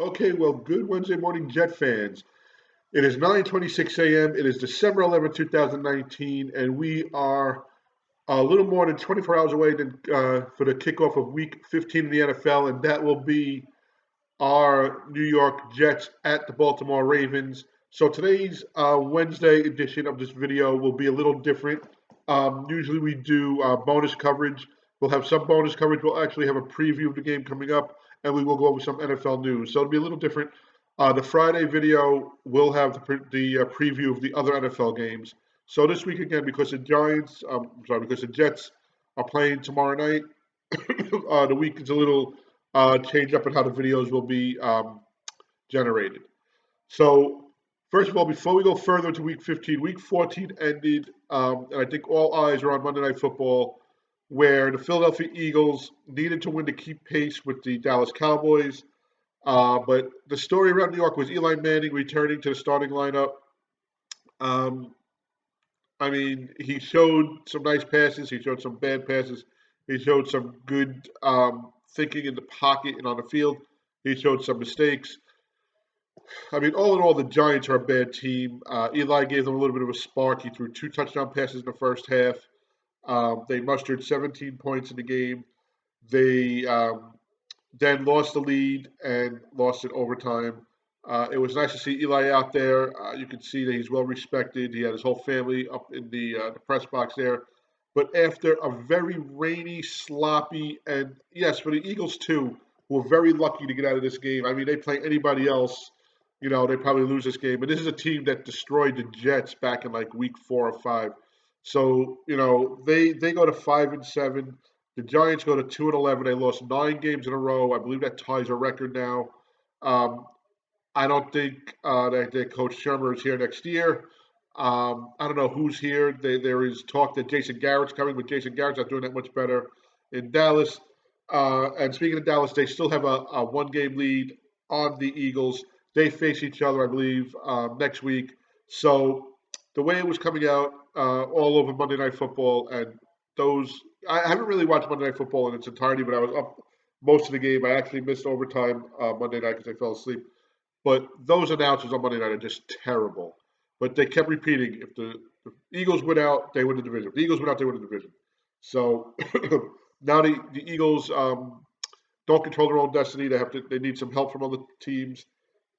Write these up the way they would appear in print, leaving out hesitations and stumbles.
Okay, well, good Wednesday morning, Jet fans. It is 9:26 a.m. It is December 11th, 2019, and we are a little more than 24 hours away for the kickoff of Week 15 in the NFL, and that will be our New York Jets at the Baltimore Ravens. So today's Wednesday edition of this video will be a little different. Usually we do bonus coverage. We'll have some bonus coverage. We'll actually have a preview of the game coming up, and we will go over some NFL news. So it'll be a little different. The Friday video will have the preview of the other NFL games. So this week again, because because the Jets are playing tomorrow night, the week is a little change up in how the videos will be generated. So, first of all, before we go further to Week 15, Week 14 ended, and I think all eyes are on Monday Night Football, where the Philadelphia Eagles needed to win to keep pace with the Dallas Cowboys. But the story around New York was Eli Manning returning to the starting lineup. Um, I mean, he showed some nice passes. He showed some bad passes. He showed some good thinking in the pocket and on the field. He showed some mistakes. I mean, all in all, the Giants are a bad team. Eli gave them a little bit of a spark. He threw two touchdown passes in the first half. They mustered 17 points in the game. They then lost the lead and lost it overtime. It was nice to see Eli out there. You can see that he's well respected. He had his whole family up in the press box there. But after a very rainy, sloppy, and yes, for the Eagles too, who were very lucky to get out of this game. I mean, they play anybody else, they probably lose this game. But this is a team that destroyed the Jets back in like week 4 or 5. So they go to 5-7. The Giants go to 2-11. They lost 9 games in a row. I believe that ties a record now. Um, I don't think that Coach Shermer is here next year. I don't know who's here. There is talk that Jason Garrett's coming, but Jason Garrett's not doing that much better in Dallas. And speaking of Dallas, they still have a one-game lead on the Eagles. They face each other, I believe, next week. So the way it was coming out all over Monday Night Football, and those I haven't really watched Monday Night Football in its entirety, but I was up most of the game. I actually missed overtime Monday night because I fell asleep. But those announcers on Monday night are just terrible. But they kept repeating, if the Eagles win out, they win the division. If the Eagles win out, they win the division. So now the Eagles don't control their own destiny. They need some help from other teams.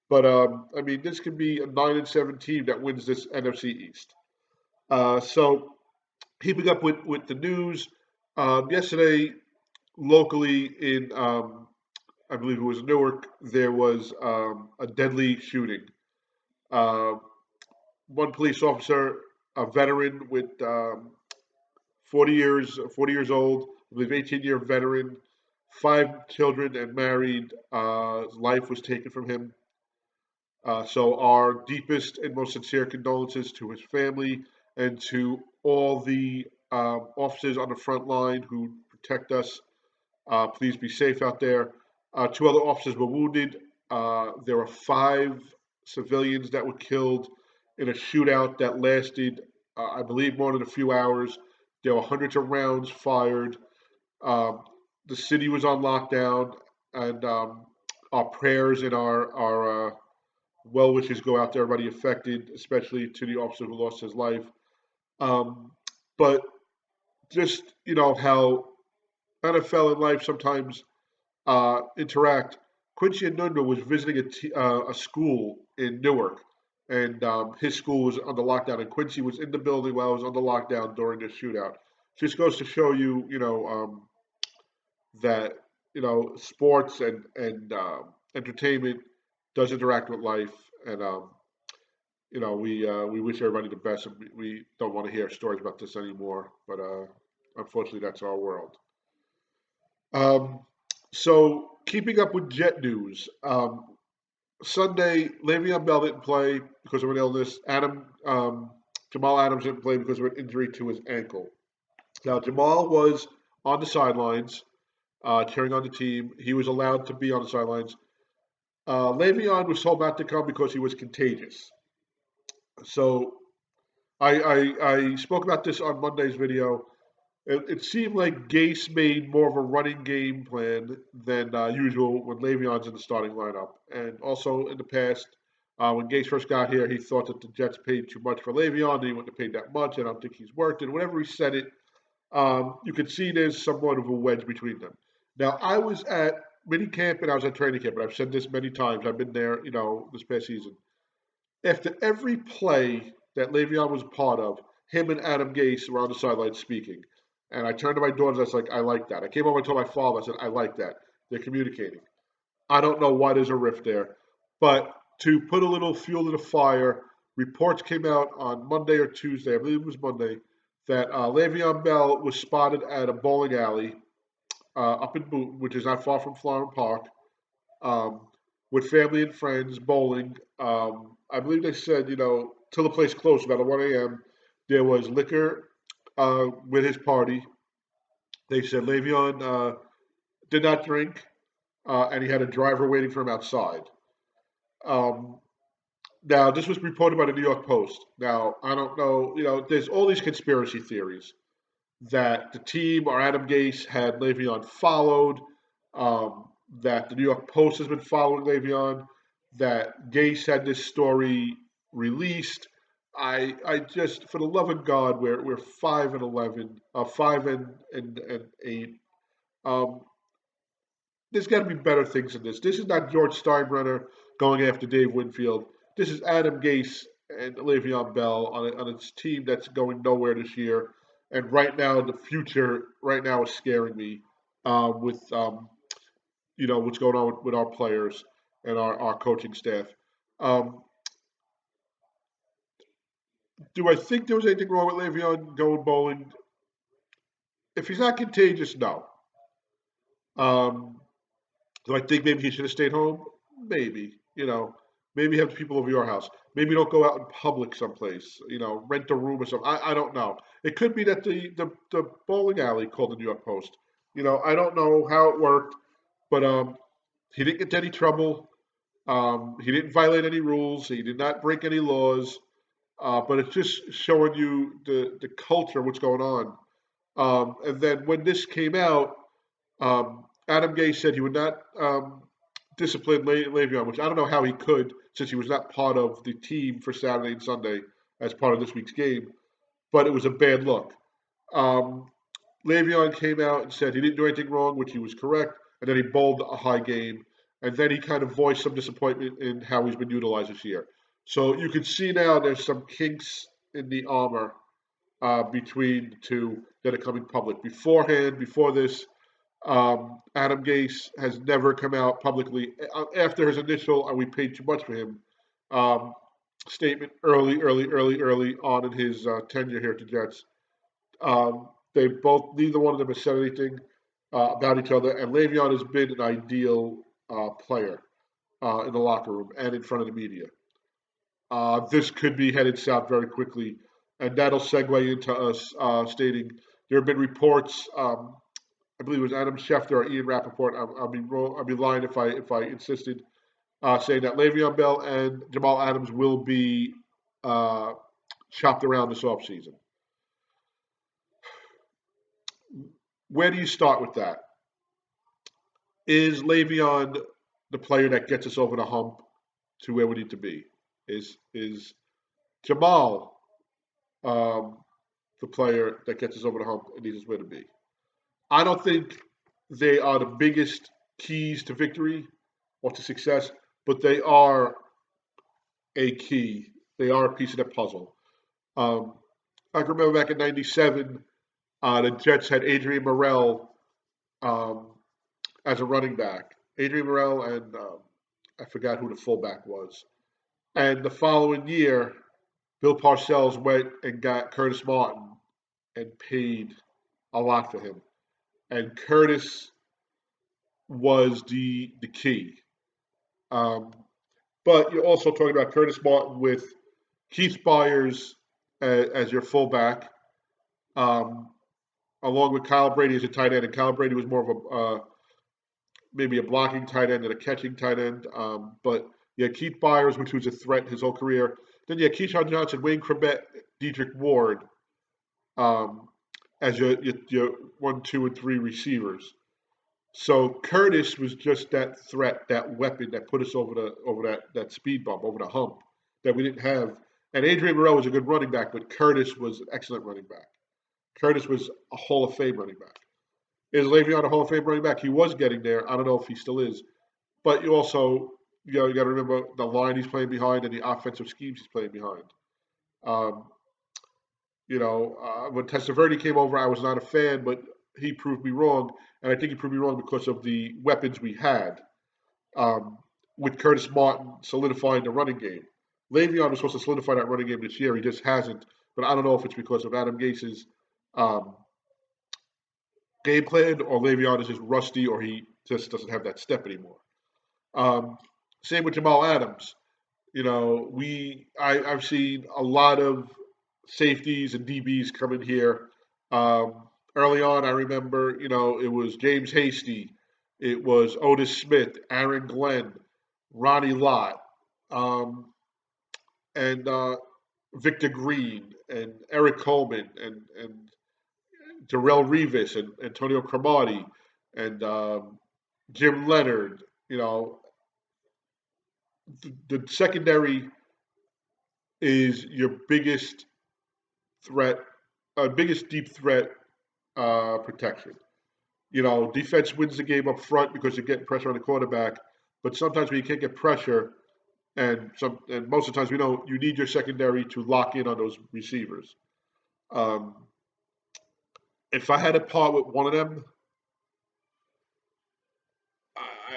But I mean, this could be a 9-7 team that wins this NFC East. So keeping up with the news, yesterday locally in I believe it was Newark, there was a deadly shooting. Uh, One police officer, a veteran with 40 years old, I believe 18-year veteran, 5 children and married. Life was taken from him. So our deepest and most sincere condolences to his family and to all the officers on the front line who protect us. Please be safe out there. 2 other officers were wounded. There were 5 civilians that were killed in a shootout that lasted, I believe, more than a few hours. There were hundreds of rounds fired. Um, the city was on lockdown, and our prayers and our well wishes go out to everybody affected, especially to the officer who lost his life. Um, but just how NFL and life sometimes interact. Quincy Anunga was visiting a school in Newark, and his school was under lockdown, and Quincy was in the building while it was under lockdown during this shootout. Just goes to show you, that sports and entertainment does interact with life, and we wish everybody the best. And we don't want to hear stories about this anymore, but unfortunately, that's our world. Um, so keeping up with Jet news, Sunday Le'Veon Bell didn't play because of an illness. Jamal Adams didn't play because of an injury to his ankle. Now Jamal was on the sidelines, cheering on the team. He was allowed to be on the sidelines. Le'Veon was told not to come because he was contagious. So I spoke about this on Monday's video. It seemed like Gase made more of a running game plan than usual when Le'Veon's in the starting lineup. And also in the past, when Gase first got here, he thought that the Jets paid too much for Le'Veon, and he wouldn't have paid that much. I don't think he's worked it. Whenever he said it, you could see there's somewhat of a wedge between them. Now, I was at minicamp and I was at training camp, and I've said this many times. I've been there, this past season. After every play that Le'Veon was a part of, him and Adam Gase were on the sideline speaking. And I turned to my daughters, I was like, I like that. I came over and told my father, I said, I like that. They're communicating. I don't know why there's a rift there. But to put a little fuel to the fire, reports came out on Monday or Tuesday, I believe it was Monday, that Le'Veon Bell was spotted at a bowling alley up in Boonton, which is not far from Florham Park, um, with family and friends bowling. I believe they said, till the place closed about 1 a.m., there was liquor with his party. They said Le'Veon did not drink, and he had a driver waiting for him outside. Um, Now, this was reported by the New York Post. Now, I don't know, there's all these conspiracy theories that the team or Adam Gase had Le'Veon followed, that the New York Post has been following Le'Veon, that Gase had this story released. I just, for the love of God, we're 5-11, 5-8. Um, there's got to be better things than this. This is not George Steinbrenner going after Dave Winfield. This is Adam Gase and Le'Veon Bell on its team that's going nowhere this year. And right now, the future right now is scaring me with what's going on with our players and our coaching staff. Um, do I think there was anything wrong with Le'Veon going bowling? If he's not contagious, no. Um, Do I think maybe he should have stayed home? Maybe. Maybe have people over your house. Maybe don't go out in public someplace. Rent a room or something. I don't know. It could be that the bowling alley called the New York Post. I don't know how it worked, but he didn't get into any trouble. He didn't violate any rules. He did not break any laws. But it's just showing you the culture, what's going on. And then when this came out, Adam Gase said he would not discipline Le'Veon, which I don't know how he could, since he was not part of the team for Saturday and Sunday as part of this week's game. But it was a bad look. Um, Le'Veon came out and said he didn't do anything wrong, which he was correct, and then he bowled a high game, and then he kind of voiced some disappointment in how he's been utilized this year. So you can see now there's some kinks in the armor between the two that are coming public. Beforehand, before this, Adam Gase has never come out publicly after his initial "we paid too much for him" um, statement early on in his tenure here at the Jets. Neither one of them has said anything about each other, and Le'Veon has been an ideal player in the locker room and in front of the media. This could be headed south very quickly, and that'll segue into us stating there have been reports. I believe it was Adam Schefter or Ian Rappaport. I'll be wrong. I'll be lying if I insisted, saying that Le'Veon Bell and Jamal Adams will be uh, shopped around this offseason. Where do you start with that? Is Le'Veon the player that gets us over the hump to where we need to be? Is Jamal um, the player that gets us over the hump and needs us where to be? I don't think they are the biggest keys to victory or to success, but they are a key. They are a piece of the puzzle. Um, I can remember back in '97, the Jets had Adrian Morrell um, as a running back. Adrian Morrell and I forgot who the fullback was. And the following year, Bill Parcells went and got Curtis Martin and paid a lot for him. And Curtis was the key. Um, but you're also talking about Curtis Martin with Keith Byers as your fullback, um, along with Kyle Brady as a tight end. And Kyle Brady was more of a maybe a blocking tight end and a catching tight end. But yeah, Keith Byers, which was a threat his whole career. Then yeah, Keyshawn Johnson, Wayne Chrebet, Dietrich Ward, um, as your 1, 2, and 3 receivers. So Curtis was just that threat, that weapon that put us over that speed bump, over the hump that we didn't have. And Adrian Morrell was a good running back, but Curtis was an excellent running back. Curtis was a Hall of Fame running back. Is Le'Veon a Hall of Fame running back? He was getting there. I don't know if he still is. But you also, you got to remember the line he's playing behind and the offensive schemes he's playing behind. Um, when Testaverde came over, I was not a fan, but he proved me wrong, and I think he proved me wrong because of the weapons we had. Um, with Curtis Martin solidifying the running game, Le'Veon was supposed to solidify that running game this year. He just hasn't. But I don't know if it's because of Adam Gase's um, game plan, or Le'Veon is just rusty, or he just doesn't have that step anymore. Um, Same with Jamal Adams. I've seen a lot of safeties and DBs come in here. Early on, I remember, it was James Hasty, it was Otis Smith, Aaron Glenn, Ronnie Lott, um, and Victor Green, and Eric Coleman, and Darrell Revis, and Antonio Cromartie, and Jim Leonard. The secondary is your biggest threat, biggest deep threat protection. Defense wins the game up front because you're getting pressure on the quarterback. But sometimes when you can't get pressure, and most of the times we don't, you need your secondary to lock in on those receivers. Um, if I had to part with one of them,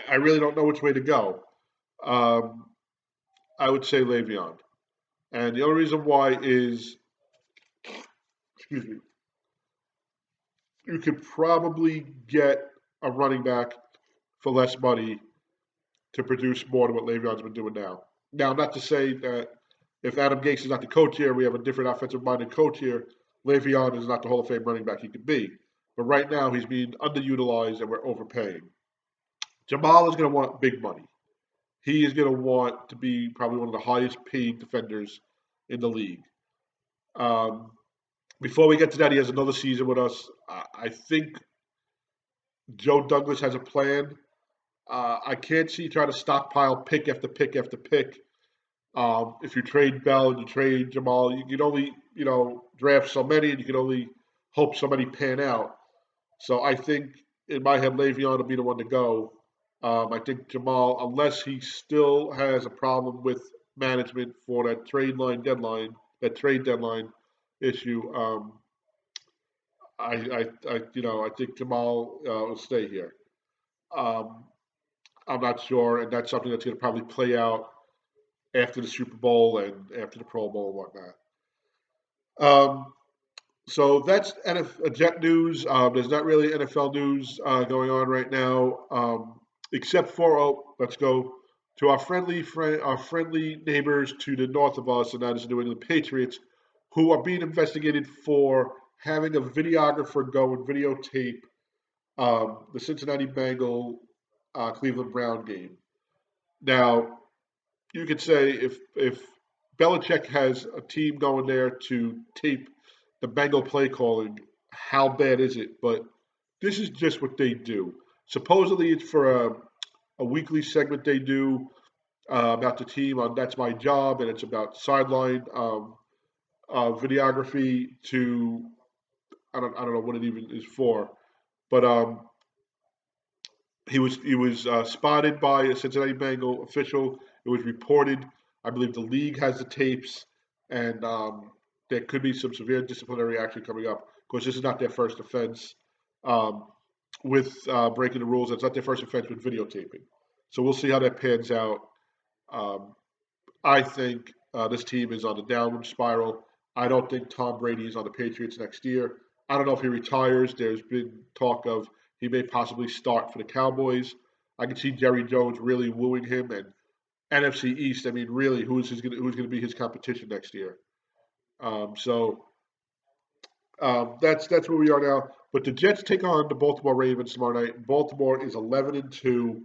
I really don't know which way to go. Um, I would say Le'Veon, and the only reason why is, excuse me, you could probably get a running back for less money to produce more than what Le'Veon's been doing now. Now, not to say that if Adam Gase is not the coach here, we have a different offensive-minded coach here. Le'Veon is not the Hall of Fame running back he could be. But right now, he's being underutilized and we're overpaying. Jamal is going to want big money. He is going to want to be probably one of the highest paid defenders in the league. Um, Before we get to that, he has another season with us. I think Joe Douglas has a plan. I can't see you trying to stockpile pick after pick after pick. If you trade Bell and you trade Jamal, you can only, draft so many, and you can only hope somebody pan out. So I think in my head, Le'Veon will be the one to go. I think Jamal, unless he still has a problem with management for that trade deadline issue, I think Jamal will stay here. Um, I'm not sure, and that's something that's going to probably play out after the Super Bowl and after the Pro Bowl and whatnot. So that's Jet news. There's not really NFL news going on right now, except for let's go to our friendly neighbors to the north of us, and that is the New England Patriots, who are being investigated for having a videographer go and videotape the Cincinnati Bengal Cleveland Brown game. Now, you could say if Belichick has a team going there to tape the Bengal play calling, how bad is it? But this is just what they do. Supposedly, it's for a weekly segment they do about the team on That's My Job, and it's about sideline videography to I don't know what it even is for, but he was spotted by a Cincinnati Bengal official. It was reported. I believe the league has the tapes, and there could be some severe disciplinary action coming up. Of course, this is not their first offense um, with breaking the rules. It's not their first offense with videotaping. So we'll see how that pans out. Um, I think this team is on the downward spiral. I don't think Tom Brady is on the Patriots next year. I don't know if he retires. There's been talk of he may possibly start for the Cowboys. I can see Jerry Jones really wooing him, and NFC East. I mean, really, who's going to be his competition next year? That's where we are now. But the Jets take on the Baltimore Ravens tomorrow night. Baltimore is 11-2,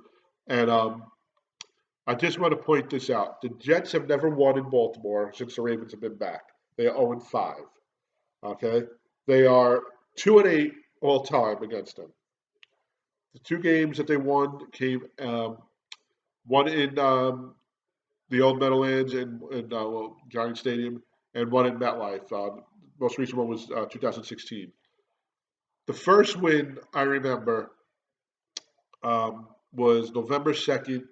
and I just want to point this out. The Jets have never won in Baltimore since the Ravens have been back. They are 0-5. Okay, they are. 2-8 all time against them. The two games that they won came one in the old Meadowlands and Giant Stadium, and one in MetLife. Most recent one was 2016. The first win I remember was November 2nd,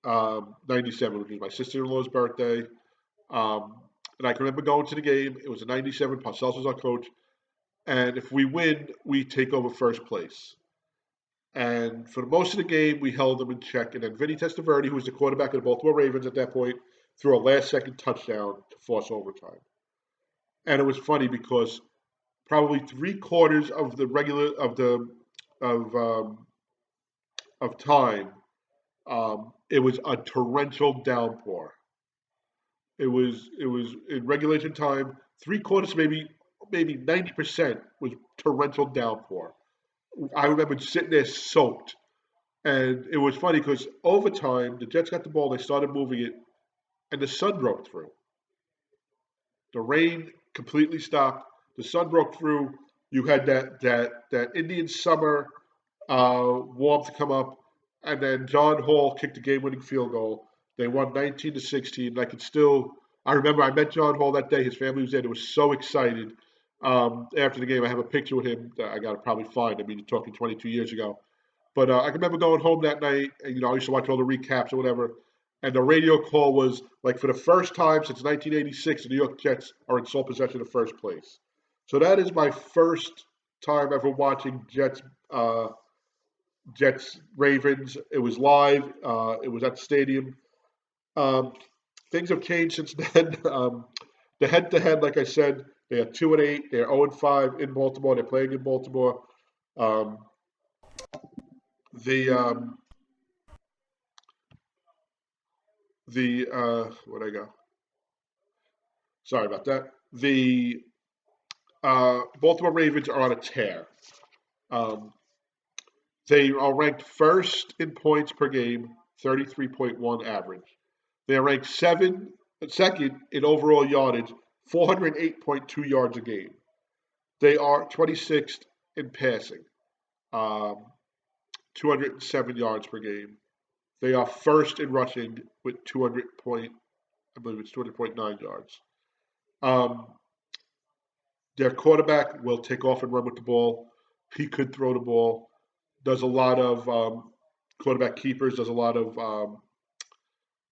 97, which was my sister-in-law's birthday. And I can remember going to the game. It was a 97. Parcells was our coach. And if we win, we take over first place. And for most of the game, we held them in check. And then Vinny Testaverde, who was the quarterback of the Baltimore Ravens at that point, threw a last-second touchdown to force overtime. And it was funny because probably three-quarters of the regular of time, it was a torrential downpour. It was in regulation time, three-quarters, maybe 90% was torrential downpour. I remember sitting there soaked. And it was funny because overtime, the Jets got the ball, they started moving it, and the sun broke through. The rain completely stopped. The sun broke through. You had that Indian summer warmth come up, and then John Hall kicked the game-winning field goal. They won 19-16. I remember I met John Hall that day. His family was there. They were so excited. After the game, I have a picture with him that I got to probably find. I mean, you're talking 22 years ago. But I can remember going home that night, and I used to watch all the recaps or whatever. And the radio call was like, for the first time since 1986, the New York Jets are in sole possession of first place. So that is my first time ever watching Jets Ravens. It was live. It was at the stadium. Um, Things have changed since then. The head-to-head, like I said, they are 2-8. They're 0-5 in Baltimore. They're playing in Baltimore. Um, the where'd I go? Sorry about that. The Baltimore Ravens are on a tear. Um, they are ranked first in points per game, 33.1 average. They are ranked second in overall yardage, 408.2 yards a game. They are 26th in passing, um, 207 yards per game. They are first in rushing with 200.9 yards. Um, their quarterback will take off and run with the ball. He could throw the ball. Does a lot of quarterback keepers. Does a lot of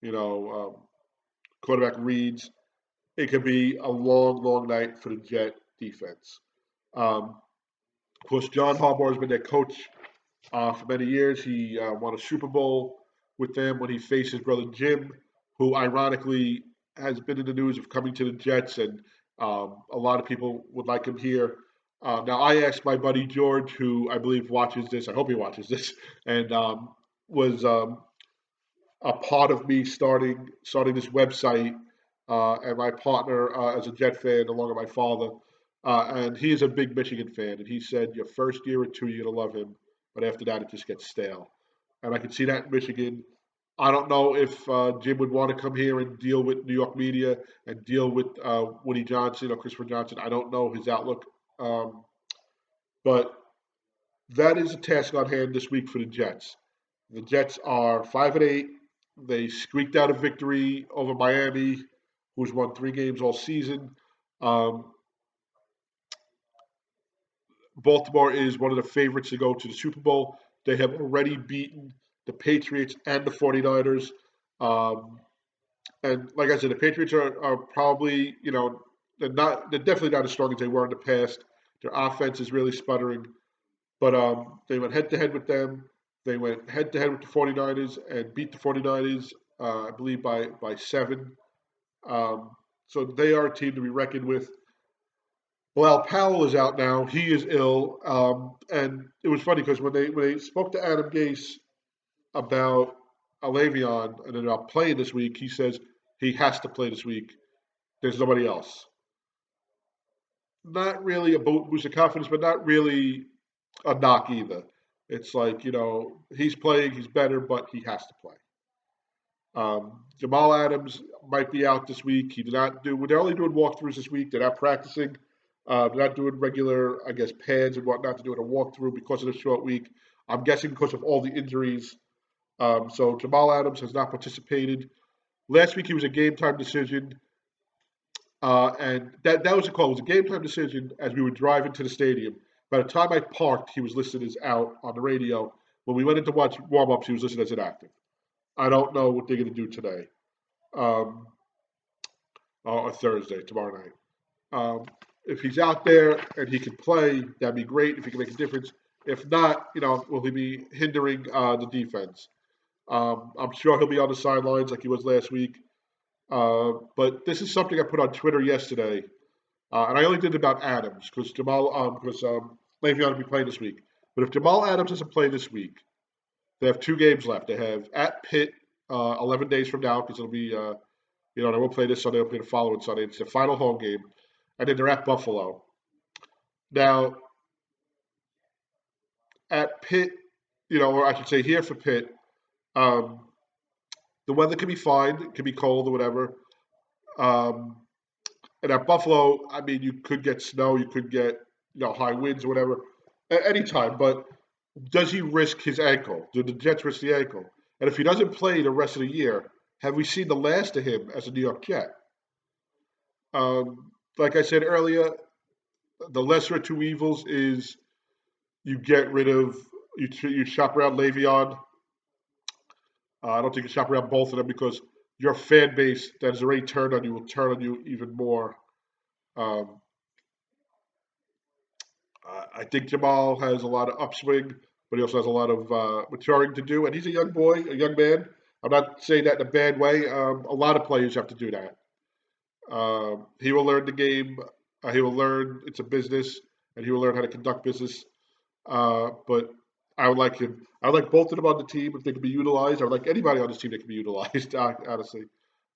you know quarterback reads. It could be a long, long night for the Jet defense. Of course, John Harbaugh has been their coach for many years. He won a Super Bowl with them when he faced his brother Jim, who ironically has been in the news of coming to the Jets, and a lot of people would like him here. Now, I asked my buddy George, who I believe watches this. I hope he watches this, and was a part of me starting this website, and my partner as a Jet fan, along with my father. And he is a big Michigan fan, and he said your first year or two you're gonna love him, but after that it just gets stale. And I can see that in Michigan. I don't know if Jim would want to come here and deal with New York media and deal with Woody Johnson or Christopher Johnson. I don't know his outlook, um, but that is a task on hand this week for the Jets. The Jets are 5-8. They squeaked out a victory over Miami, who's won 3 games all season. Um, Baltimore is one of the favorites to go to the Super Bowl. They have already beaten the Patriots and the 49ers. Um, and like I said, the Patriots are probably, they're definitely not as strong as they were in the past. Their offense is really sputtering. But they went head to head with them. They went head to head with the 49ers and beat the 49ers, I believe, by 7. So they are a team to be reckoned with. Bilal Powell is out now. He is ill. And it was funny because when they spoke to Adam Gase about Le'Veon and about playing this week, he says he has to play this week. There's nobody else. Not really a boost of confidence, but not really a knock either. It's like, he's playing, he's better, but he has to play. Jamal Adams might be out this week. He did not do. They're only doing walkthroughs this week. They're not practicing. They're not doing regular, I guess, pads and whatnot. They're doing a walkthrough because of the short week. I'm guessing because of all the injuries. So Jamal Adams has not participated. Last week he was a game time decision, and that was a call. It was a game time decision as we were driving to the stadium. By the time I parked, he was listed as out on the radio. When we went in to watch warm ups, he was listed as inactive. I don't know what they're going to do today, um, or Thursday, tomorrow night. If he's out there and he can play, that'd be great. If he can make a difference. If not, will he be hindering the defense? I'm sure he'll be on the sidelines like he was last week. But this is something I put on Twitter yesterday, and I only did it about Adams because Le'Veon will be playing this week. But if Jamal Adams doesn't play this week, they have 2 games left. They have at Pitt 11 days from now because it'll be they won't play this Sunday. They'll play the following Sunday. It's the final home game, and then they're at Buffalo. Now at Pitt, or I should say here for Pitt, um, the weather can be fine. It can be cold or whatever. Um, and at Buffalo, I mean, you could get snow, you could get high winds or whatever at any time. But does he risk his ankle? Do the Jets risk the ankle? And if he doesn't play the rest of the year, have we seen the last of him as a New York Jet? Like I said earlier, the lesser of two evils is you get rid of you shop around Le'Veon. I don't think you shop around both of them because your fan base that has already turned on you will turn on you even more. Um, I think Jamal has a lot of upswing, but he also has a lot of maturing to do. And he's a young boy, a young man. I'm not saying that in a bad way. A lot of players have to do that. He will learn the game. He will learn it's a business, and he will learn how to conduct business. But I would like him. I would like both of them on the team if they could be utilized. I would like anybody on this team that can be utilized, honestly.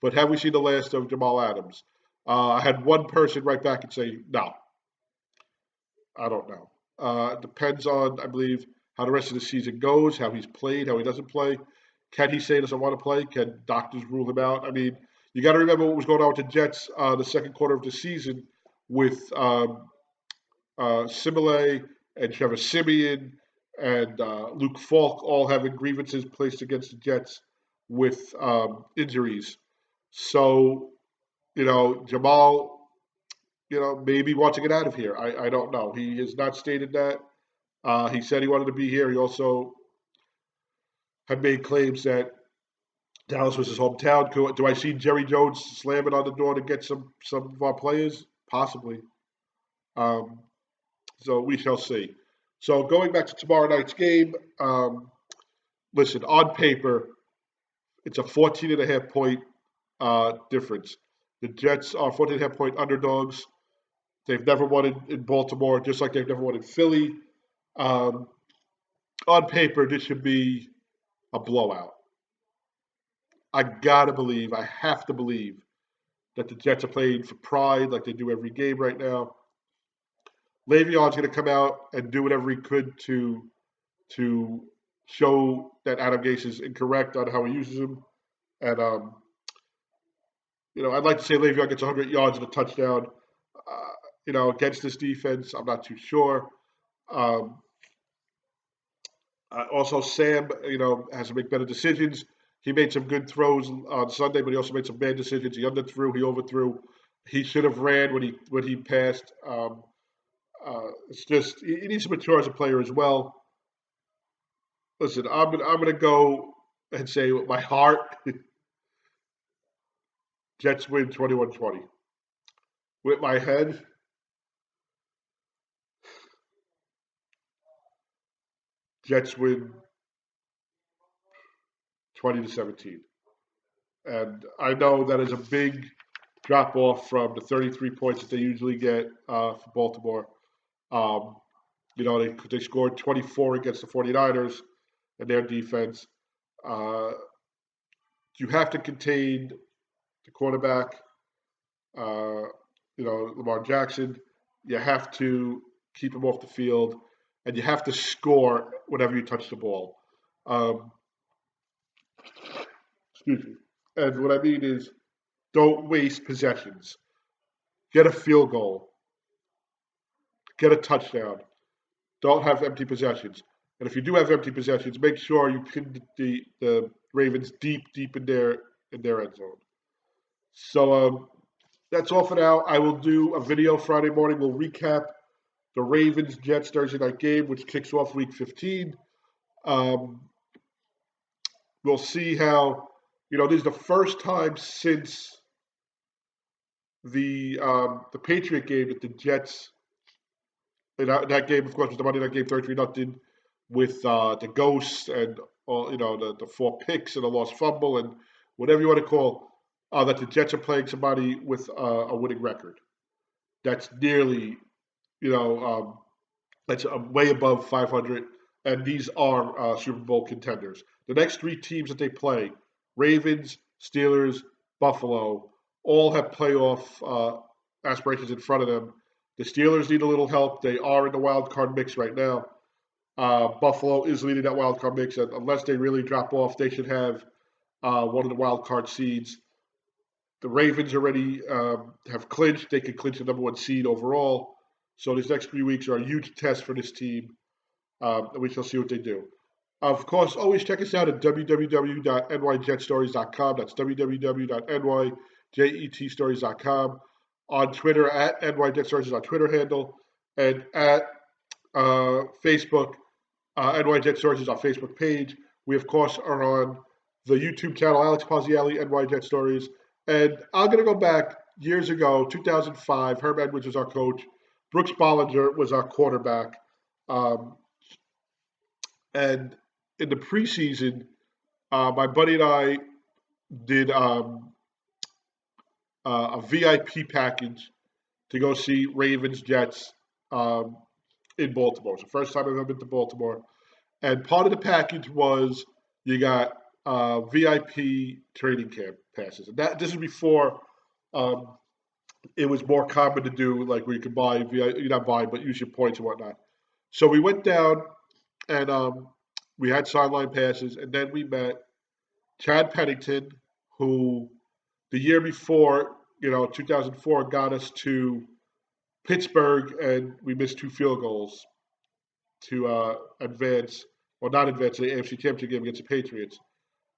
But have we seen the last of Jamal Adams? I had one person write back and say, no, I don't know. It depends on, I believe, how the rest of the season goes, how he's played, how he doesn't play. Can he say he doesn't want to play? Can doctors rule him out? I mean, you got to remember what was going on with the Jets the second quarter of the season with Simile and Trevor Siemian and Luke Falk all having grievances placed against the Jets with injuries. So, Jamal, maybe wants to get out of here. I don't know. He has not stated that. He said he wanted to be here. He also had made claims that Dallas was his hometown. Do I see Jerry Jones slamming on the door to get some of our players? Possibly. Um, so we shall see. So going back to tomorrow night's game, listen, on paper, it's a 14 and a half point difference. The Jets are 14 and a half point underdogs. They've never won in Baltimore, just like they've never won in Philly. Um, on paper, this should be a blowout. I have to believe that the Jets are playing for pride like they do every game right now. Le'Veon's going to come out and do whatever he could to show that Adam Gase is incorrect on how he uses him. And I'd like to say Le'Veon gets 100 yards and a touchdown. Against this defense, I'm not too sure. Um, also, Sam, has to make better decisions. He made some good throws on Sunday, but he also made some bad decisions. He underthrew, he overthrew. He should have ran when he passed. It's just he needs to mature as a player as well. Listen, I'm gonna go and say with my heart, Jets win 21-20. With my head, Jets win 20-17. And I know that is a big drop off from the 33 points that they usually get for Baltimore. Um, they scored 24 against the 49ers and their defense. Uh, you have to contain the quarterback, uh, Lamar Jackson. You have to keep him off the field, and you have to score whenever you touch the ball. Um, excuse me. And what I mean is, don't waste possessions. Get a field goal. get a touchdown. Don't have empty possessions. And if you do have empty possessions, make sure you pin the Ravens deep in their end zone. So that's all for now. I will do a video Friday morning. We'll recap the Ravens Jets Thursday night game, which kicks off Week 15. Um, we'll see how this is the first time since the Patriot game that the Jets. And that game, of course, was the Monday night game, 33-0, with the ghosts and all the four picks and a lost fumble and whatever you want to call that the Jets are playing somebody with a winning record. That's nearly that's way above 500, and these are Super Bowl contenders. The next three teams that they play, Ravens, Steelers, Buffalo, all have playoff aspirations in front of them. The Steelers need a little help. They are in the wild card mix right now. Buffalo is leading that wild card mix, and unless they really drop off, they should have one of the wild card seeds. The Ravens already have clinched. They can clinch the number one seed overall. So these next 3 weeks are a huge test for this team, and we shall see what they do. Of course, always check us out at www.nyjetstories.com. That's www.nyjetstories.com. On Twitter, at NYJetStories is our Twitter handle, and at Facebook, NYJetStories is our Facebook page. We, of course, are on the YouTube channel, Alex Pozzielli, NYJetStories. And I'm going to go back years ago, 2005. Herm Edwards was our coach. Brooks Bollinger was our quarterback. And in the preseason, my buddy and I did a VIP package to go see Ravens Jets in Baltimore. It's the first time I've ever been to Baltimore. And part of the package was you got VIP training camp passes. And this is before it was more common to do, like where you could buy, not buy, but use your points and whatnot. So we went down and we had sideline passes, and then we met Chad Pennington, who the year before, 2004, got us to Pittsburgh, and we missed 2 field goals to advance, or not advance, the AFC Championship game against the Patriots,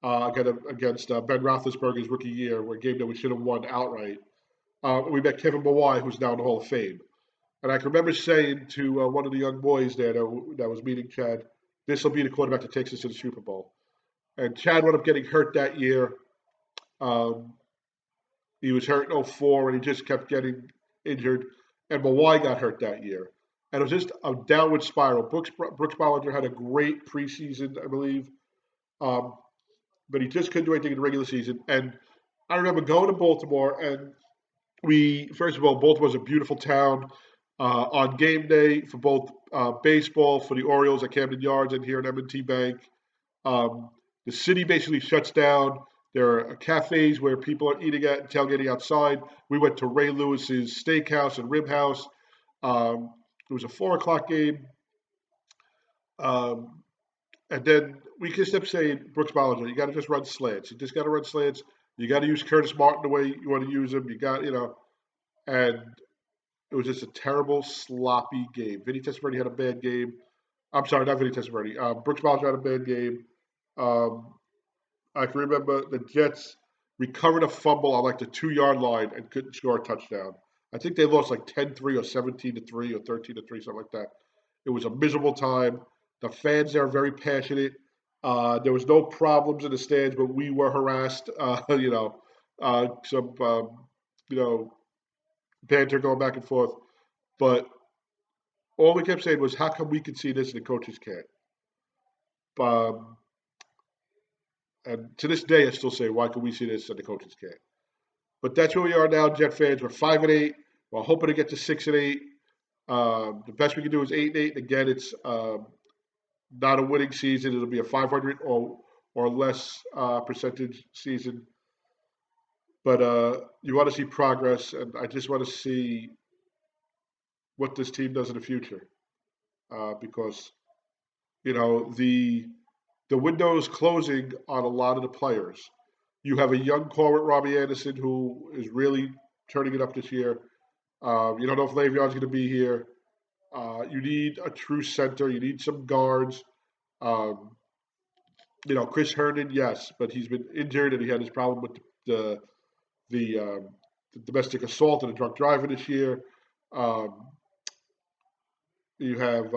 against Ben Roethlisberger's rookie year, where a game that we should have won outright. We met Kevin Mawai, who's now in the Hall of Fame. And I can remember saying to one of the young boys there that was meeting Chad, this will be the quarterback that takes us to the Super Bowl. And Chad wound up getting hurt that year. He was hurt in 2004, and he just kept getting injured. And Mawai got hurt that year. And it was just a downward spiral. Brooks Bollinger had a great preseason, I believe. But he just couldn't do anything in the regular season. And I remember going to Baltimore, and first of all, Baltimore's a beautiful town. On game day for both baseball, for the Orioles at Camden Yards and here at M&T Bank, the city basically shuts down. There are cafes where people are eating at and tailgating outside. We went to Ray Lewis's Steakhouse and Rib House. It was a 4:00 game. And then we just kept saying, Brooks Bollinger, you got to just run slants. You just got to run slants. You got to use Curtis Martin the way you want to use him. You got, and it was just a terrible, sloppy game. Vinny Testaverde had a bad game. I'm sorry, not Vinny Testaverde. Brooks Bollinger had a bad game. I can remember the Jets recovered a fumble on like the 2-yard line and couldn't score a touchdown. I think they lost like 10-3 or 17-3 or 13-3, something like that. It was a miserable time. The fans there are very passionate. There was no problems in the stands, but we were harassed. Some banter going back and forth. But all we kept saying was, how come we can see this and the coaches can't? And to this day, I still say, why can we see this and the coaches can't? But that's where we are now, Jet fans. We're 5-8. We're hoping to get to 6-8. The best we can do is 8-8. Again, it's not a winning season. It'll be a 500 or less percentage season. But you want to see progress, and I just want to see what this team does in the future. Because, the window is closing on a lot of the players. You have a young core with Robbie Anderson who is really turning it up this year. You don't know if Le'Veon's going to be here. You need a true center. You need some guards. Um, Chris Herndon, yes, but he's been injured and he had his problem with the the, um, the domestic assault and the drunk driving this year. Um, you have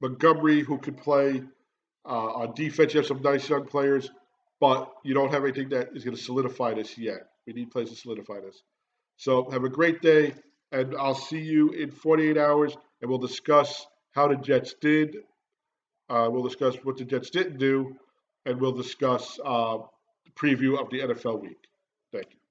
Montgomery who could play on defense. You have some nice young players, but you don't have anything that is going to solidify this yet. We need players to solidify this. So have a great day, and I'll see you in 48 hours, and we'll discuss how the Jets did. We'll discuss what the Jets didn't do, and we'll discuss the preview of the NFL week. Thank you.